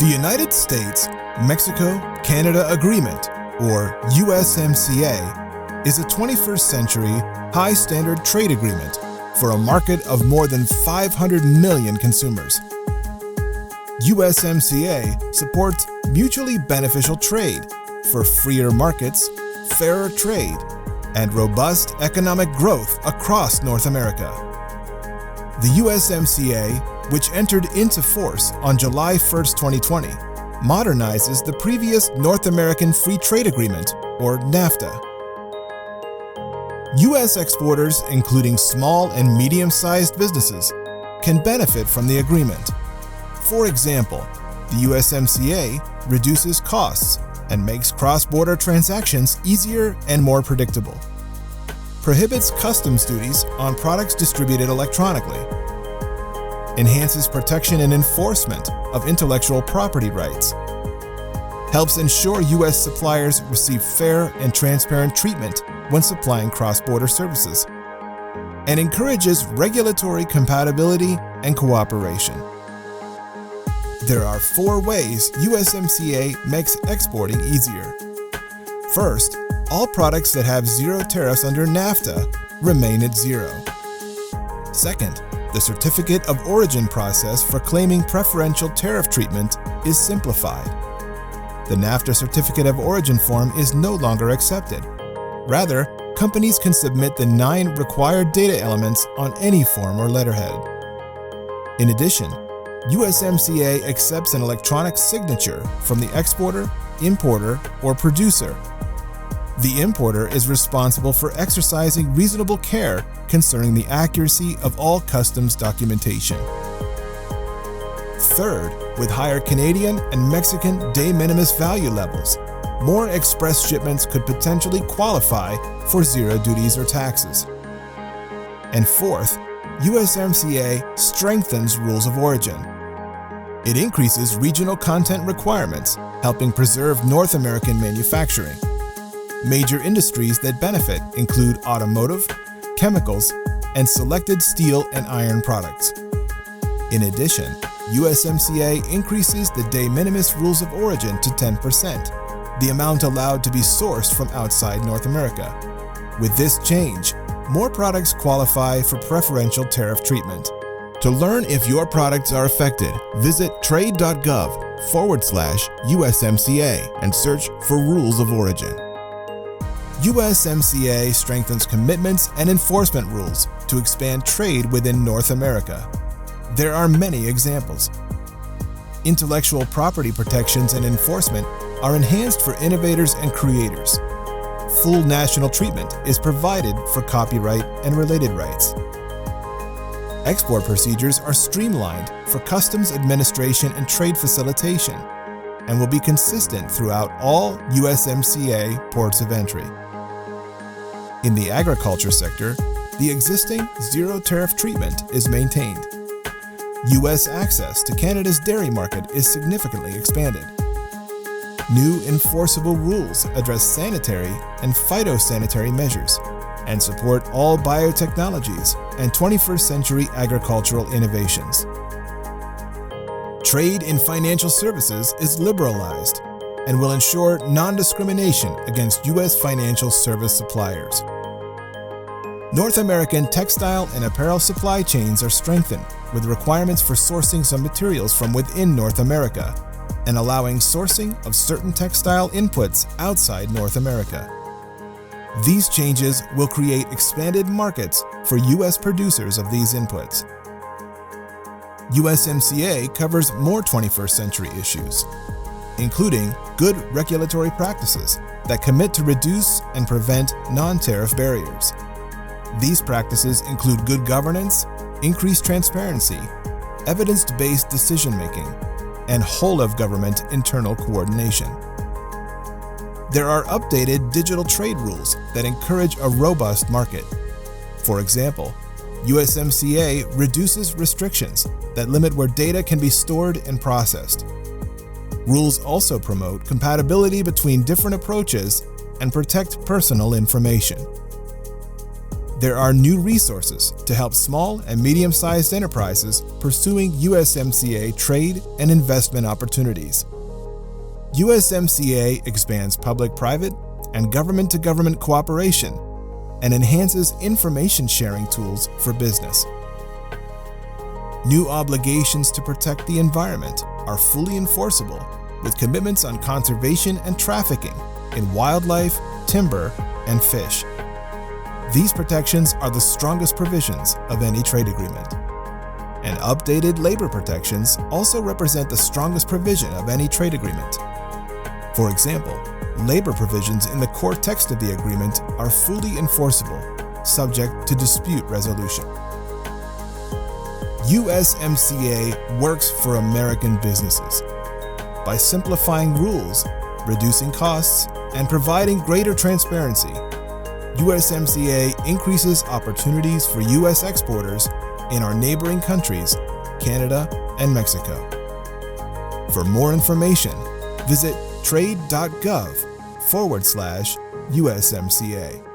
The United States Mexico-Canada Agreement, or USMCA, is a 21st century high-standard trade agreement for a market of more than 500 million consumers. USMCA supports mutually beneficial trade for freer markets, fairer trade, and robust economic growth across North America. The USMCA, which entered into force on July 1, 2020, modernizes the previous North American Free Trade Agreement, or NAFTA. U.S. exporters, including small and medium-sized businesses, can benefit from the agreement. For example, the USMCA reduces costs and makes cross-border transactions easier and more predictable, prohibits customs duties on products distributed electronically, enhances protection and enforcement of intellectual property rights, helps ensure U.S. suppliers receive fair and transparent treatment when supplying cross-border services, and encourages regulatory compatibility and cooperation. There are 4 ways USMCA makes exporting easier. First, all products that have zero tariffs under NAFTA remain at zero. Second, the Certificate of Origin process for claiming preferential tariff treatment is simplified. The NAFTA Certificate of Origin form is no longer accepted. Rather, companies can submit the 9 required data elements on any form or letterhead. In addition, USMCA accepts an electronic signature from the exporter, importer, or producer. The importer is responsible for exercising reasonable care concerning the accuracy of all customs documentation. Third, with higher Canadian and Mexican de minimis value levels, more express shipments could potentially qualify for zero duties or taxes. And fourth, USMCA strengthens rules of origin. It increases regional content requirements, helping preserve North American manufacturing. Major industries that benefit include automotive, chemicals, and selected steel and iron products. In addition, USMCA increases the de minimis rules of origin to 10%, the amount allowed to be sourced from outside North America. With this change, more products qualify for preferential tariff treatment. To learn if your products are affected, visit trade.gov/USMCA and search for Rules of Origin. USMCA strengthens commitments and enforcement rules to expand trade within North America. There are many examples. Intellectual property protections and enforcement are enhanced for innovators and creators. Full national treatment is provided for copyright and related rights. Export procedures are streamlined for customs administration and trade facilitation and will be consistent throughout all USMCA ports of entry. In the agriculture sector, the existing zero tariff treatment is maintained. U.S. access to Canada's dairy market is significantly expanded. New enforceable rules address sanitary and phytosanitary measures and support all biotechnologies and 21st century agricultural innovations. Trade in financial services is liberalized and will ensure non-discrimination against U.S. financial service suppliers. North American textile and apparel supply chains are strengthened with requirements for sourcing some materials from within North America and allowing sourcing of certain textile inputs outside North America. These changes will create expanded markets for U.S. producers of these inputs. USMCA covers more 21st century issues, including good regulatory practices that commit to reduce and prevent non-tariff barriers. These practices include good governance, increased transparency, evidence-based decision-making, and whole-of-government internal coordination. There are updated digital trade rules that encourage a robust market. For example, USMCA reduces restrictions that limit where data can be stored and processed. Rules also promote compatibility between different approaches and protect personal information. There are new resources to help small and medium-sized enterprises pursuing USMCA trade and investment opportunities. USMCA expands public-private and government-to-government cooperation and enhances information sharing tools for business. New obligations to protect the environment are fully enforceable, with commitments on conservation and trafficking in wildlife, timber, and fish. These protections are the strongest provisions of any trade agreement. And updated labor protections also represent the strongest provision of any trade agreement. For example, labor provisions in the core text of the agreement are fully enforceable, subject to dispute resolution. USMCA works for American businesses by simplifying rules, reducing costs, and providing greater transparency. USMCA increases opportunities for U.S. exporters in our neighboring countries, Canada and Mexico. For more information, visit trade.gov/USMCA.